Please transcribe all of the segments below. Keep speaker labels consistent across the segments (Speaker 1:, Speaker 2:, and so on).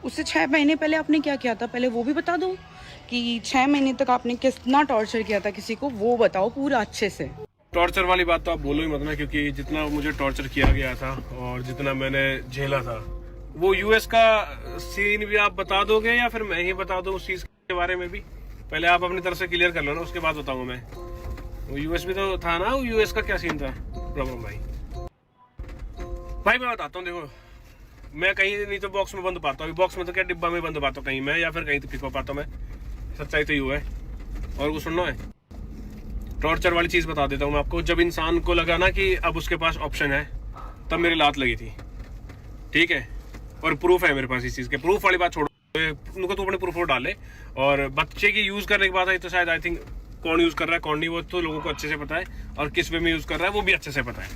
Speaker 1: उससे 6 महीने पहले आपने क्या किया था, पहले वो भी बता दो कि 6 महीने तक आपने कितना टॉर्चर किया था किसी को, वो बताओ पूरा अच्छे से।
Speaker 2: टॉर्चर वाली बात तो आप बोलो ही मत ना, क्योंकि जितना मुझे टॉर्चर किया गया था और जितना मैंने झेला था, वो यूएस का सीन भी आप बता दोगे या फिर मैं ही बता दूं उस चीज के बारे में भी? पहले आप अपनी तरफ से क्लियर कर लो ना, उसके बाद बताऊंगा मैं। वो यूएस भी तो था ना, वो यूएस का क्या सीन था प्रॉब्लम भाई मैं बताता हूँ। देखो, मैं कहीं नहीं तो बॉक्स में बंद पाता हूँ, बॉक्स में तो क्या डिब्बा में बंद पाता हूँ कहीं मैं, या फिर कहीं तो फिको पाता हूँ मैं। सच्चाई तो यू है। और वो सुनना है, टॉर्चर वाली चीज बता देता हूँ मैं आपको। जब इंसान को लगा ना कि अब उसके पास ऑप्शन है, तब मेरी लात लगी थी, ठीक है। और प्रूफ है मेरे पास इस चीज के। प्रूफ वाली बात छोड़ो, उनको तो अपने प्रूफ डाले। और बच्चे की यूज करने की बात है तो शायद आई थिंक कौन यूज कर रहा है कौन नहीं, वो तो लोगों को अच्छे से पता है, और किस वे में यूज कर रहा है वो भी अच्छे से पता है।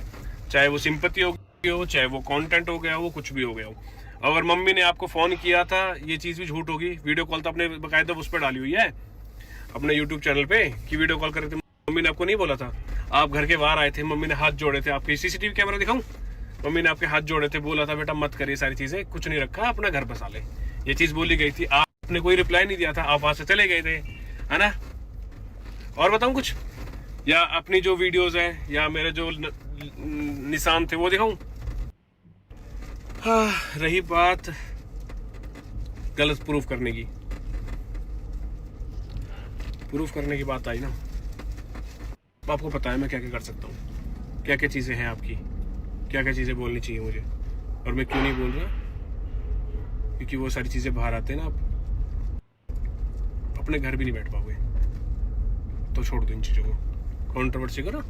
Speaker 2: चाहे वो सिंपैथी हो गई हो, चाहे वो कंटेंट हो गया हो, कुछ भी हो गया हो। अगर मम्मी ने आपको फोन किया था, ये चीज भी झूठ होगी। वीडियो कॉल तो अपने बाकायदा उस पर डाली हुई है अपने यूट्यूब चैनल पे कि वीडियो कॉल कर रहे थे। मम्मी ने आपको नहीं बोला था, आप घर के बाहर आए थे, मम्मी ने हाथ जोड़े थे, आपके सीसीटीवी कैमरा दिखाऊं, मम्मी ने आपके हाथ जोड़े थे, बोला था बेटा मत करिए सारी चीजें, कुछ नहीं रखा, अपना घर बसा ले, ये चीज बोली गई थी। आपने कोई रिप्लाई नहीं दिया था, आप वहां से चले गए थे, है ना। और बताऊं कुछ, या अपनी जो वीडियोस है या मेरे जो निशान थे वो दिखाऊं? हाँ, रही बात गलत प्रूफ करने की बात आई ना, आपको पता है मैं क्या क्या कर सकता हूँ, क्या क्या चीजें हैं आपकी, क्या क्या चीजें बोलनी चाहिए मुझे, और मैं क्यों नहीं बोल रहा, क्योंकि वो सारी चीजें बाहर आते हैं ना, आप अपने घर भी नहीं बैठ पाओगे। तो छोड़ दो इन चीजों को, कॉन्ट्रोवर्सी करो।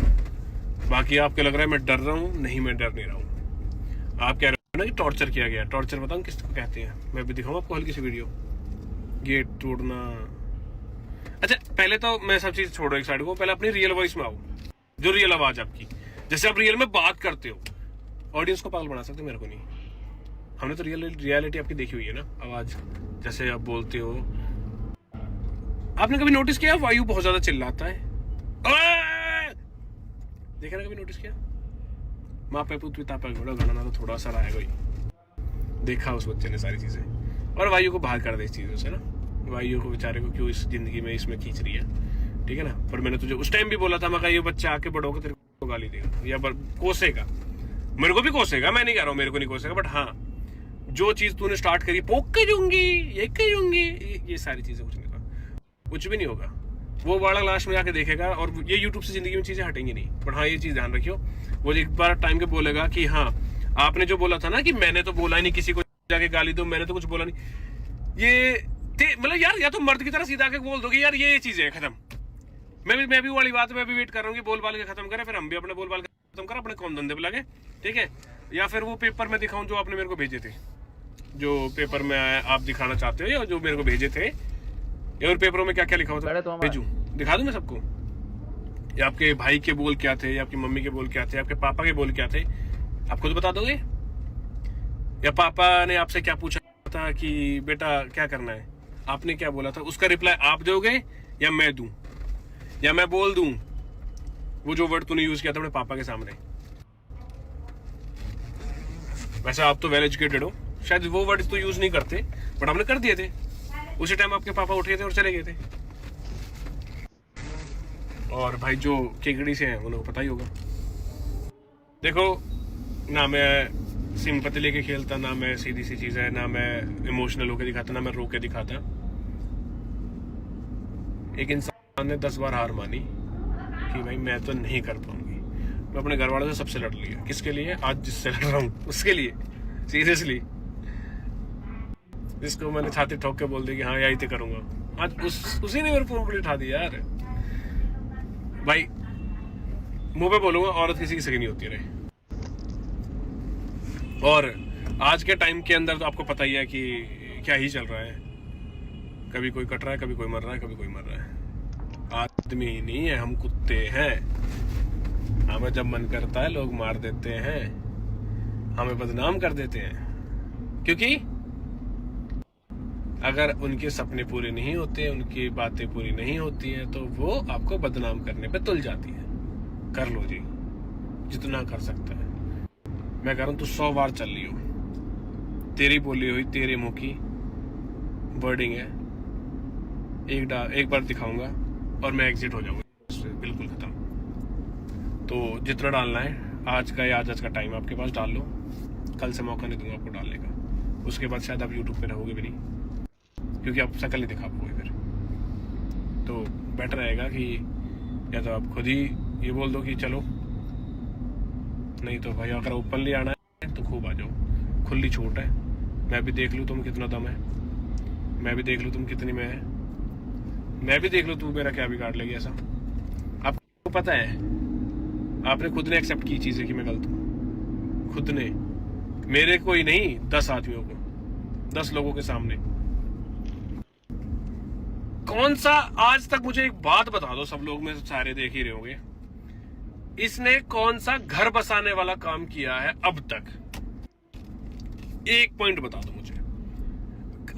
Speaker 2: बाकी आपको लग रहा है मैं डर रहा हूँ, नहीं मैं डर नहीं रहा हूँ। आप कह रहे हो ना कि टॉर्चर किया गया, टॉर्चर बताऊँ किसको कहते हैं, मैं भी दिखाऊँ आपको हल्की सी वीडियो। गेट तोड़ना, अच्छा पहले तो मैं सब चीज छोड़ो एक साइड को, पहले अपनी रियल वॉइस में आओ, जो रियल आवाज आपकी, जैसे आप रियल में बात करते हो। ऑडियंस को पागल बना सकते, मेरे को नहीं। हमने तो रियलिटी आपकी देखी हुई है ना, आवाज जैसे आप बोलते हो। आपने कभी नोटिस किया वायु बहुत ज्यादा चिल्लाता है? देखा ना, कभी नोटिस किया? माँ पे पृथ्वी तापा घोड़ा गाना तो थोड़ा सा आएगा ही, देखा उस बच्चे ने सारी चीजें, और वायु को बाहर कर दे इस चीजों से ना। वायु को बेचारे को क्यों इस जिंदगी में इसमें खींच रही है, ठीक है ना। पर मैंने तुझे उस टाइम भी बोला था, मैं कहा ये बच्चा आके बड़ा होगा तेरे को गाली देगा या कोसेगा, मेरे को भी कोसेगा, मैं नहीं कह रहा हूँ मेरे को नहीं कोसेगा, बट हाँ जो चीज तूने स्टार्ट करी, पोक करूंगी, ये करूंगी, ये सारी चीजें कुछ नहीं होगा, कुछ भी नहीं होगा। वो बड़ा लास्ट में जाके देखेगा, और ये यूट्यूब से जिंदगी में चीजें हटेंगी नहीं। बट हाँ ये चीज ध्यान रखियो, वो एक बार टाइम के बोलेगा कि हाँ आपने जो बोला था ना कि मैंने तो बोला ही नहीं, किसी को जाके गाली दो, मैंने तो कुछ बोला नहीं, ये मतलब यार, या तो मर्द की तरह सीधा आके बोल दोगे यार ये चीजें है खत्म। मैं भी वाली बात, मैं भी वेट कर रहा हूँ कि बोल बाल के खत्म करें, फिर हम भी अपने बोल बाल खत्म करें, अपने कौन धंधे पे लगे, ठीक है। या फिर वो पेपर में दिखाऊं जो आपने मेरे को भेजे थे, जो पेपर में आप दिखाना चाहते हो, या जो मेरे को भेजे थे, या और पेपरों में क्या क्या लिखा होता है भेजूं, दिखा दूं मैं सबको। या आपके भाई के बोल क्या थे, या आपकी मम्मी के बोल क्या थे, आपके पापा के बोल क्या थे, आप खुद बता दोगे? या पापा ने आपसे क्या पूछा था कि बेटा क्या करना है, आपने क्या बोला था, उसका रिप्लाई आप दोगे या मैं दूं, या मैं बोल दूं वो जो वर्ड तूने यूज किया था अपने पापा के सामने? वैसे आप तो वेल एजुकेटेड हो, शायद वो वर्ड तो यूज नहीं करते, बट हमने कर दिए थे। उसी टाइम आपके पापा उठे थे और चले गए थे। और भाई जो केकड़ी से हैं उन्हें पता ही होगा। देखो ना मैं सिंपैथी लेके खेलता, ना मैं सीधी सी चीज है, ना मैं इमोशनल होके दिखाता, ना मैं रो के दिखाता। एक इंसान ने 10 बार हार मानी कि भाई मैं तो नहीं कर पाऊंगी, मैं अपने घर वालों से सबसे लड़ लिया। किसके लिए? आज जिससे लड़ रहा हूँ उसके लिए, सीरियसली। जिसको मैंने छाती ठोक के बोल दी कि हाँ यही तो करूंगा, आज उसी ने मेरे पर उठा दिया यार। भाई मुंह पे बोलूंगा, औरत किसी की सगी नहीं होती रहे। और आज के टाइम के अंदर तो आपको पता ही है कि क्या ही चल रहा है, कभी कोई कट रहा है, कभी कोई मर रहा है, कभी कोई मर रहा है। आदमी नहीं है, हम कुत्ते हैं। हमें जब मन करता है लोग मार देते हैं, हमें बदनाम कर देते हैं, क्योंकि अगर उनके सपने पूरे नहीं होते, उनकी बातें पूरी नहीं होती हैं, तो वो आपको बदनाम करने पे तुल जाती है। कर लो जी जितना कर सकता है। मैं कह रहा हूं तू 100 बार चल रही हो, तेरी बोली हुई तेरे मुंह की वर्डिंग है, एक बार दिखाऊंगा और मैं एग्जिट हो जाऊंगा, बिल्कुल खत्म। तो जितना डालना है आज का टाइम आपके पास डाल लो, कल से मौका नहीं दूंगा आपको डालने का। उसके बाद शायद आप यूट्यूब पे रहोगे भी नहीं, क्योंकि आप शक्ल नहीं दिखा पाओगे फिर। तो बेटर रहेगा कि या तो आप खुद ही ये बोल दो कि चलो, नहीं तो भाई अगर ओपनली आना है तो खूब आ जाओ, खुली छूट है। मैं भी देख लूँ तुम कितना दम है, मैं भी देख लूँ तुम कितनी में है, मैं भी देख लूँ तू मेरा क्या बिगाड़ लेगी। ऐसा आपको पता है, आपने खुद ने एक्सेप्ट की चीज़ है कि मैं गलत हूँ, खुद ने, मेरे कोई नहीं, 10 आदमियों को, 10 लोगों के सामने। कौन सा, आज तक मुझे एक बात बता दो, सब लोग में सारे देख ही रहे होंगे, इसने कौन सा घर बसाने वाला काम किया है अब तक? एक पॉइंट बता दो मुझे।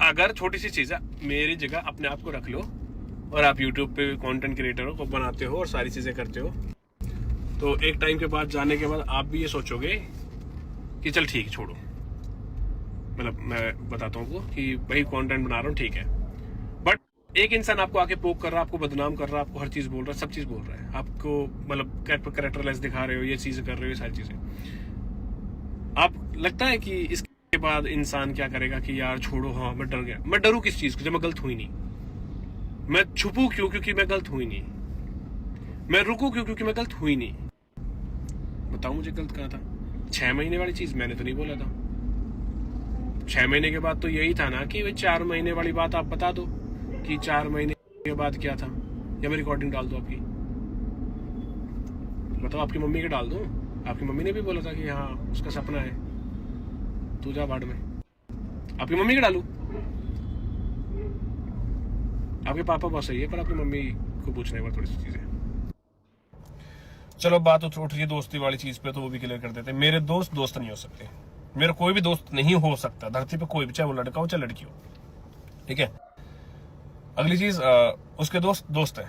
Speaker 2: अगर छोटी सी चीज है, मेरी जगह अपने आप को रख लो और आप YouTube पे कंटेंट क्रिएटर को बनाते हो और सारी चीजें करते हो, तो एक टाइम के बाद जाने के बाद आप भी ये सोचोगे कि चल ठीक है छोड़ो, मतलब मैं बताता हूँ कि भाई कंटेंट बना रहा हूँ ठीक है, बट एक इंसान आपको आके पोक कर रहा है, आपको बदनाम कर रहा है, आपको हर चीज बोल रहा है, सब चीज बोल रहा है, आपको मतलब कैरेक्टरलेस दिखा रहे हो, ये चीजें कर रहे हो, ये सारी चीजें। आप लगता है कि इसके बाद इंसान क्या करेगा कि यार छोड़ो, हाँ मैं डर गया। मैं डरूं किस चीज को जब मैं गलत हुई नहीं? मैं छुपूं क्यों क्योंकि मैं गलत हुई नहीं? मैं रुकूं क्यों क्योंकि मैं गलत हुई नहीं? बताओ मुझे गलत कहा था? 6 महीने वाली चीज मैंने तो नहीं बोला था। 6 महीने के बाद तो यही था ना कि 4 महीने वाली बात आप बता दो कि 4 महीने के बाद क्या था, या मैं रिकॉर्डिंग डाल दो आपकी, बताओ आपकी मम्मी के डाल दो। आपकी मम्मी ने भी बोला था कि हाँ उसका सपना है, तू जा बाढ़ में, आपकी मम्मी के डालू? आपके पापा बहुत सही है, पर आपकी मम्मी को पूछने पर थोड़ी सी चीजें। चलो बात उठ रही है दोस्ती वाली चीज पे, तो वो भी क्लियर कर देते हैं। मेरे दोस्त दोस्त नहीं हो सकते, मेरा कोई भी दोस्त नहीं हो सकता धरती पे, कोई भी, चाहे वो लड़का हो चाहे लड़की हो, ठीक है। अगली चीज, उसके दोस्त दोस्त है,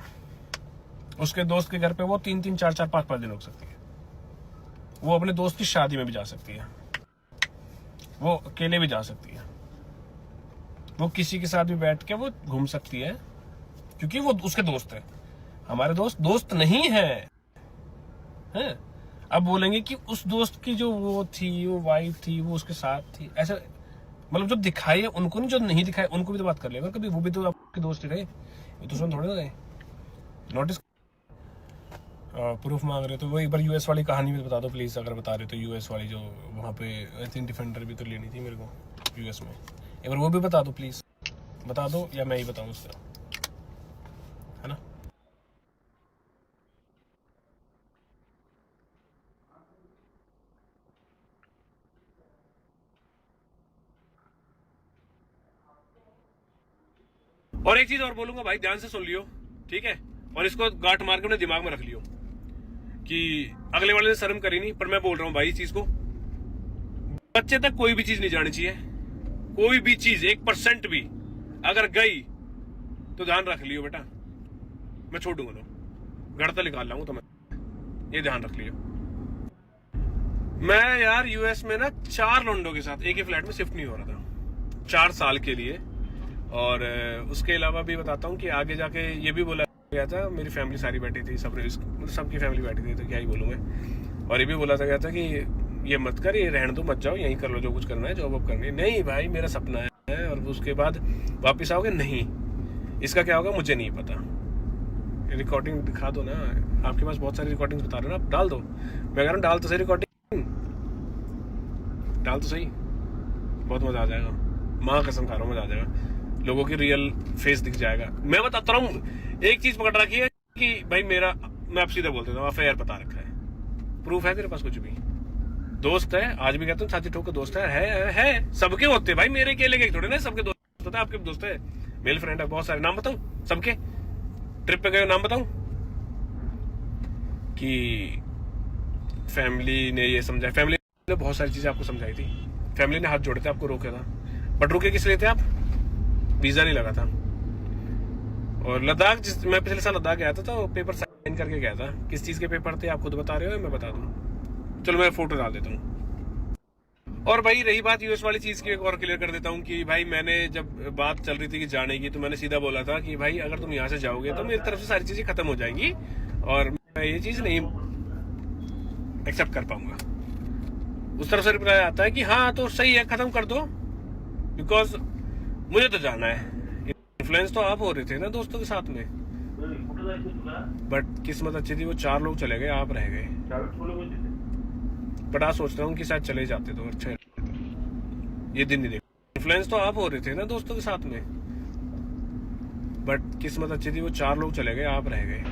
Speaker 2: उसके दोस्त के घर पे वो 3-3, 4-4, 5-5 दिन रुक सकती है, वो अपने दोस्त की शादी में भी जा सकती है, वो अकेले भी जा सकती है, वो किसी के साथ भी बैठ के वो घूम सकती है, क्योंकि वो उसके दोस्त है। हमारे दोस्त दोस्त नहीं है, हैं? अब बोलेंगे कि उस दोस्त की जो वो थी, वो वाइफ थी, वो उसके साथ थी, ऐसा मतलब जो दिखाई है उनको नहीं, जो नहीं दिखाई उनको भी तो बात कर लेगा कभी, वो भी तो आपके दोस्त ही रहे, ये तो थोड़े ना गए। नोटिस प्रूफ मांग रहे तो वो एक बार यूएस वाली कहानी भी बता दो प्लीज, अगर बता रहे तो यूएस वाली जो वहाँ पे आई थिंक डिफेंडर भी तो लेनी थी मेरे को यूएस में, एक बार वो भी बता दो प्लीज, बता दो या मैं ही बताऊँ उसका, है ना। और एक चीज और बोलूंगा भाई, ध्यान से सुन लियो, ठीक है, और इसको गांठ मार के अपने दिमाग में रख लियो कि अगले वाले ने शर्म करी नहीं, पर मैं बोल रहा हूं भाई इस चीज को, बच्चे तक कोई भी चीज नहीं जानी चाहिए, कोई भी चीज 1% भी अगर गई तो ध्यान रख लियो बेटा, मैं छोड़ दूंगा तो घर तो निकाल लाऊंगा, तो मैं ये ध्यान रख लियो। मैं यार यूएस में ना 4 लौंडों के साथ एक ही फ्लैट में शिफ्ट नहीं हो रहा था 4 साल के लिए, और उसके अलावा भी बताता हूँ कि आगे जाके ये भी बोला गया था, मेरी फैमिली सारी बैठी थी, सबकी फैमिली बैठी थी, तो क्या ही बोलूँ मैं। और ये भी बोला गया था कि ये मत कर, ये रहने दो, मत जाओ, यहीं कर लो जो कुछ करना है, जॉब वॉब करनी है। नहीं भाई मेरा सपना है, और उसके बाद वापिस आओगे, नहीं इसका क्या होगा मुझे नहीं पता। रिकॉर्डिंग दिखा दो ना, आपके पास बहुत सारी रिकॉर्डिंग बता रहे हो ना, आप डाल दो, मैं कह रहा हूँ डाल तो सही रिकॉर्डिंग, डाल तो सही, बहुत मजा आ जाएगा, माँ कसम खा रहा हूँ मजा आ जाएगा, लोगों की रियल फेस दिख जाएगा। मैं बताता रहा हूँ, एक चीज पकड़ रखी है कि भाई मेरा, मैं आप सीधा बोल देता हूँ, अफेयर बता रखा है, प्रूफ है तेरे पास कुछ भी, दोस्त है, आज भी कहता हूँ छाती ठोक के दोस्त है, सबके होते हैं भाई, मेरे अकेले के थोड़े ना, सबके दोस्त होते हैं, आपके दोस्त है, मेल फ्रेंड है बहुत सारे, नाम बताऊं सबके, ट्रिप पे गए नाम बताऊं, कि फैमिली ने ये समझाया, फैमिली ने बहुत सारी चीजें आपको समझाई थी, फैमिली ने हाथ जोड़े थे, आपको रोका था, बट रुके किस लिए थे आप? वीजा नहीं लगा था। और लद्दाख, मैं पिछले साल लद्दाख गया था तो पेपर साइन करके गया था, किस चीज के पेपर थे आप खुद बता रहे हो, मैं बता दूं, चलो मैं फोटो डाल देता हूँ। और भाई रही बात यूएस वाली चीज की, एक और क्लियर कर देता हूँ कि भाई मैंने जब बात चल रही थी कि जाने की, तो मैंने सीधा बोला था कि भाई अगर तुम यहाँ से जाओगे तो मेरी तरफ से सारी चीजें खत्म हो जाएंगी और मैं ये चीज नहीं एक्सेप्ट कर पाऊंगा। उस तरफ से रिप्लाई आता है कि हाँ तो सही है, खत्म कर दो, बिकॉज मुझे तो जाना है। इन्फ्लुएंस तो आप हो रहे थे ना दोस्तों के साथ में, बट किस्मत अच्छी थी, वो 4 लोग चले गए, आप रह गए। बट आज सोच रहा हूँ कि शायद चले जाते तो अच्छा ये दिन नहीं देख। इन्फ्लुएंस तो आप हो रहे थे ना दोस्तों के साथ में, बट किस्मत अच्छी थी, वो 4 लोग चले गए, आप रह गए।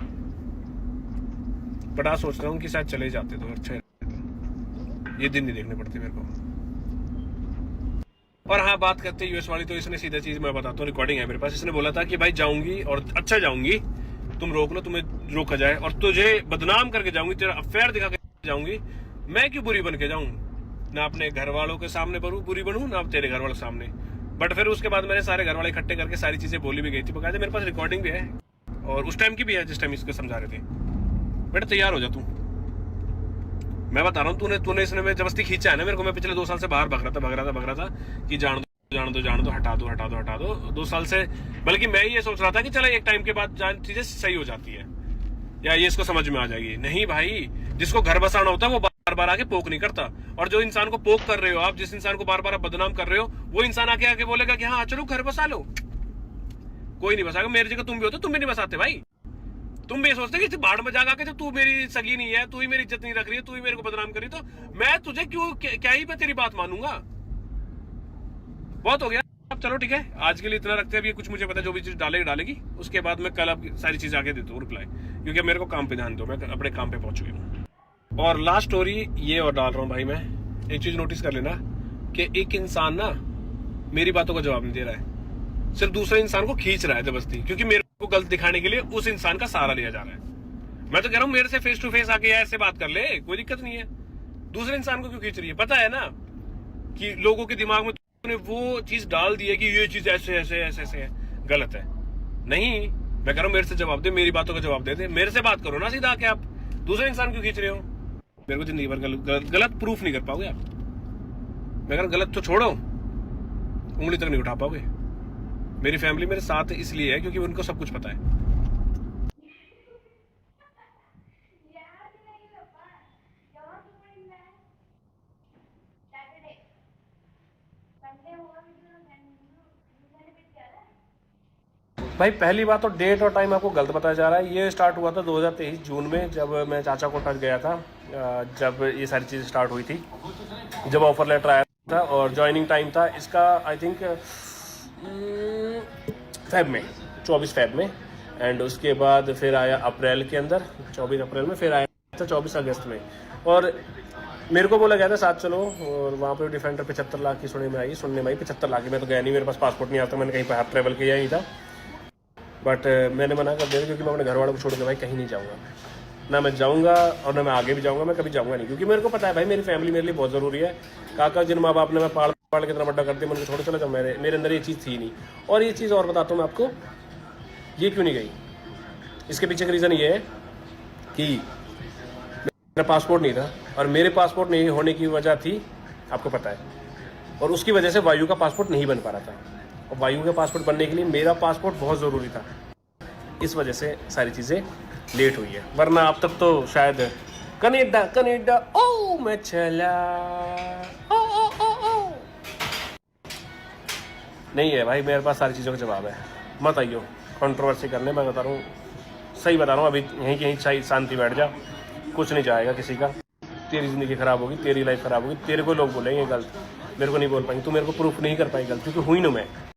Speaker 2: बट आज सोच रहा हूँ कि शायद चले जाते तो अच्छा ये दिन नहीं देखने पड़ते मेरे को। और हाँ, बात करते यूएस वाली, तो इसने सीधा चीज मैं बताता हूँ, रिकॉर्डिंग है मेरे पास। इसने बोला था कि भाई जाऊंगी और अच्छा जाऊंगी, तुम रोक लो, तुम्हें रोका जाए, और तुझे बदनाम करके जाऊंगी, तेरा अफेयर दिखा के जाऊंगी। मैं क्यों बुरी बन के जाऊं? ना अपने घर वालों के सामने बुरी बनूं, ना तेरे घर वालों के सामने। बट फिर उसके बाद मैंने सारे घर वाले इकट्ठे करके सारी चीजें बोली भी गई थी, बकायदा मेरे पास रिकॉर्डिंग भी है, और उस टाइम की भी है जिस टाइम इसको समझा रहे थे। बेटा तैयार हो जा तू, मैं बता रहा हूँ, तूने इसने में जबरदस्ती खींचा है ना मेरे को। मैं पिछले 2 साल से बाहर भग रहा था कि जान दो, हटा दो 2 साल से। बल्कि मैं ये सोच रहा था कि चलो एक टाइम के बाद चीजें सही हो जाती है, या ये इसको समझ में आ जाएगी। नहीं भाई, जिसको घर बसाना होता है वो बार बार आके पोक नहीं करता। और जो इंसान को पोक कर रहे हो आप, जिस इंसान को बार बार बदनाम कर रहे हो, वो इंसान आके बोलेगा कि हाँ चलो घर बसा लो। कोई नहीं बसाएगा। मेरी जगह तुम भी होते, तुम भी नहीं बसाते भाई। तुम भी ये सोचते कि बाढ़ में जाकर के जब तू मेरी सगी नहीं है, तू ही मेरी इज्जत नहीं रख रही है, तू ही मेरे को बदनाम करी, तो मैं तुझे क्यों, क्या ही मैं तेरी बात मानूंगा। बहुत हो गया, अब चलो ठीक है, आज के लिए इतना रखते हैं। अभी कुछ मुझे पता है, जो भी चीज डालेगी उसके बाद मैं कल अब सारी चीज आगे देता हूँ रिप्लाई, क्योंकि मेरे को काम पे ध्यान दो, मैं अपने काम पे पहुंच गया हूँ। और लास्ट स्टोरी ये और डाल रहा हूँ भाई मैं। एक चीज नोटिस कर लेना कि एक इंसान ना मेरी बातों का जवाब नहीं दे रहा है, सिर्फ दूसरे इंसान को खींच रहा है जबरदस्ती, क्योंकि मेरे को गलत दिखाने के लिए उस इंसान का सहारा लिया जा रहा है। मैं तो कह रहा हूँ मेरे से फेस टू फेस आके ऐसे बात कर ले, कोई दिक्कत नहीं है। दूसरे इंसान को क्यों खींच रही है? पता है ना कि लोगों के दिमाग में तूने वो चीज डाल दी है कि ये चीज ऐसे है, गलत है। नहीं, मैं कह रहा हूँ मेरे से जवाब दे, मेरी बातों का जवाब दे, मेरे से बात करो ना सीधा आके। आप दूसरे इंसान क्यों खींच रहे हो? मेरे को जिंदगी भर गलत प्रूफ नहीं कर पाओगे आप। मैं कह रहा गलत तो छोड़ो, उंगली तक नहीं उठा पाओगे। मेरी फैमिली मेरे साथ इसलिए है क्योंकि उनको सब कुछ पता है। भाई पहली बात तो डेट और टाइम आपको गलत बताया जा रहा है। ये स्टार्ट हुआ था 2023 जून में, जब मैं चाचा को टच गया था, जब ये सारी चीज़ स्टार्ट हुई थी, जब ऑफर लेटर आया था। और ज्वाइनिंग टाइम था इसका आई थिंक फेब में, 24 फेब में। एंड उसके बाद फिर आया अप्रैल के अंदर, 24 अप्रैल में, फिर आया था 24 अगस्त में। और मेरे को बोला गया था साथ चलो, और वहाँ पे डिफेंडर 75 लाख की सुनने में आई 75 लाख की। मैं तो गया नहीं, मेरे पास पासपोर्ट नहीं आता, मैंने कहीं बाहर ट्रैवल किया ही था। बट मैंने मना कर दिया क्योंकि मैं अपने घर वालों को छोड़ के भाई कहीं नहीं जाऊँगा, ना मैं जाऊँगा और ना मैं आगे भी जाऊँगा, मैं कभी जाऊँगा नहीं। क्योंकि मेरे को पता है भाई मेरी फैमिली मेरे लिए बहुत ज़रूरी है। काका जिन माँ बाप ने मैं पाल के इतना बड़ा कर दिया, मैंने छोड़ चला जाऊँ, मेरे अंदर ये चीज़ थी नहीं। और ये चीज़ और बताता हूँ मैं आपको, ये क्यों नहीं गई। इसके पीछे का रीज़न ये है कि मेरा पासपोर्ट नहीं था, और मेरे पासपोर्ट नहीं होने की वजह थी आपको पता है, और उसकी वजह से वायु का पासपोर्ट नहीं बन पा रहा था। और वायु का पासपोर्ट बनने के लिए मेरा पासपोर्ट बहुत ज़रूरी था, इस वजह से सारी चीज़ें लेट हुई है। वरना अब तक तो शायद कनेडा ओ मैं चला ओ नहीं है भाई, मेरे पास सारी चीज़ों का जवाब है। मत आइयो कंट्रोवर्सी करने, मैं बता रहा हूँ, सही बता रहा हूँ। अभी यहीं शांति बैठ जा, कुछ नहीं जाएगा किसी का। तेरी ज़िंदगी ख़राब होगी, तेरी लाइफ ख़राब होगी, तेरे को लोग बोलेंगे गलत, मेरे को नहीं बोल पाएंगे। तू मेरे को प्रूफ नहीं कर पाएगी गलत, क्योंकि हुई ना मैं।